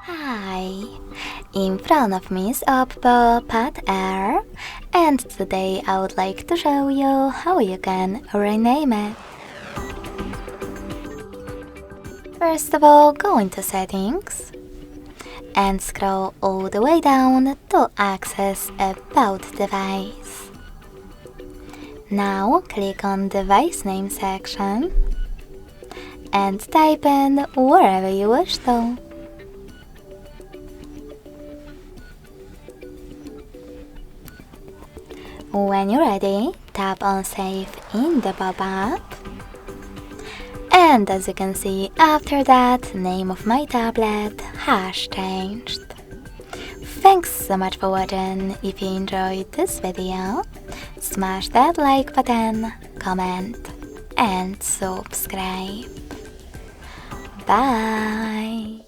Hi, in front of me is Oppo Pad Air, and today I would like to show you how you can rename it. First of all, go into settings and scroll all the way down to access About Device. Now click on Device Name section and type in wherever you wish to. When you're ready, tap on Save in the pop-up. And as you can see, after that, name of my tablet has changed. Thanks so much for watching. If you enjoyed this video, smash that like button, comment and subscribe. Bye!